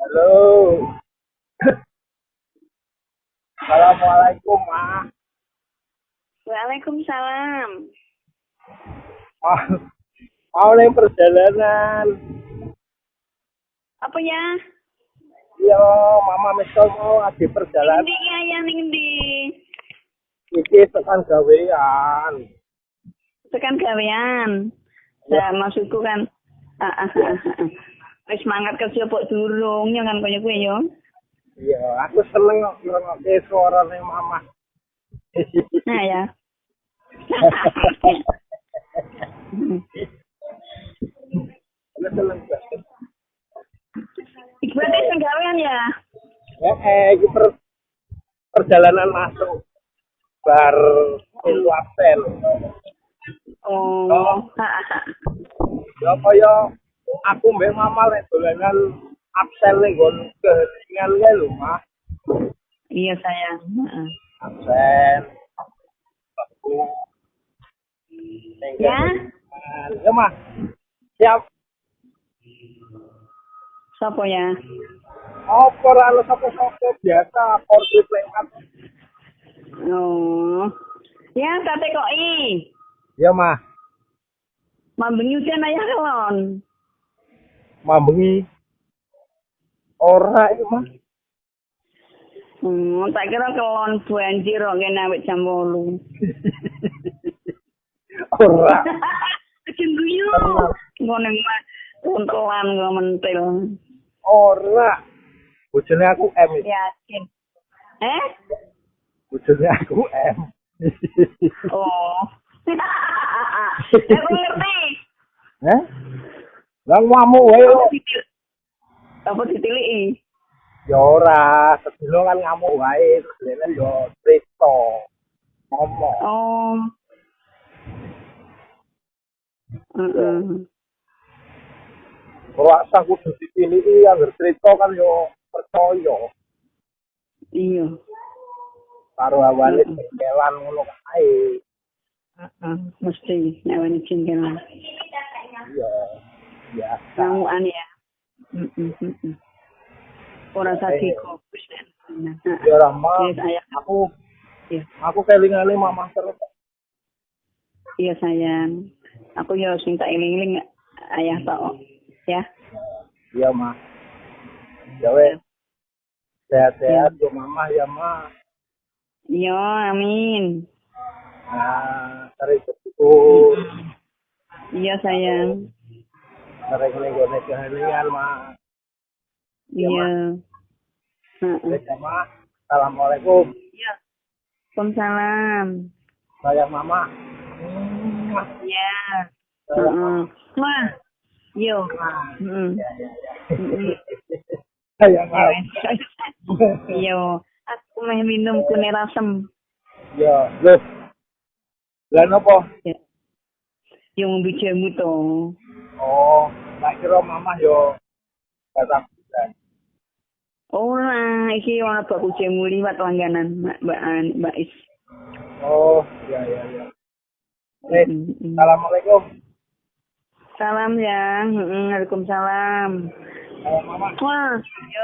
Halo. Assalamualaikum, Ma. Waalaikumsalam. Ah, mau nih perjalanan. Apa ya? Iya, Mama misal mau ada perjalanan. Ning ndi ayah ning ndi? Iki tekan gawean. Tekan gawean. Ya, Nah, maksudku kan wis mangkat kerja kok durung ya kan kaya kuwi yo. iya, aku seneng kok ngrungokke suarane Mama. Nah ya. Aku seneng banget. Iki berarti sing gawean ya? Iki perjalanan masuk bar itu absen. Oh. Ya kaya aku mbek Mama lek dolanan absen ning nggon keheningan kae lho, Mah. Iya sayang. Absen. Aku ning Ya? keheningan. Ya, Mah. Siap. Sopo ya? Apa ora ono sapa-sapa biasa porsi lengkap. Oh. Ya, tak tekoki. Ya, Mah. Mambengi udan ayah kelon. Mambengi. Ora iki, Mah. Tak kira kelon banjir kok kene awit jam 8. Ora. Ajen guyu. Ngono mah untelan kok mentil. Ora. Bojone aku M. Yakin. Bojone aku M. Oh. Aku ngerti. Heh? Lah ngamuk wae Apa kok. ditil? Apa ditiliki? Ya ora, sedina kan ngamuk wae, sedene yo crito. Ngomong. Oh. Heeh. Ora usah kudu dipiliki anggere crito kan yo percaya Iya. karo awale jengkelan ngono kae. Heeh. Mesti nyawane jengkelan. Iya. Biasa. Ngamukan ya. Ora sakit kok. Ya ora mah. Yes, ayah. Aku Iya. aku kelingan Mama terus. Iya sayang. Aku yo sing tak eling-eling ayah tok. Ya. Iya, Mah. Ya wes, sehat-sehat yo Mama ya, Mah. Iya, amin. Nah, terus itu Iya sayang. sering ning keheningan, Mah. Iya. Heeh. Ya, Mah. Assalamualaikum. Iya. Waalaikumsalam. Sayang Mama. Iya. Sayang Heeh. Mama. Wah. Yo. Nah, Heeh. ya, ya, ya. Heeh. Sayang Mama. Yo. Aku meh minum kune rasem. Ya, loh. Lah napa? Ya. Yo ngombe jamu to. Oh, tak kira Mama yo datang bulan. Ora, iki ana baku jamu liwat langganan Mbak Is. Oh, ya, ya, ya. Mm-mm. Assalamualaikum. Salam ya. Waalaikumsalam. Sayang Mama. Wah, yo.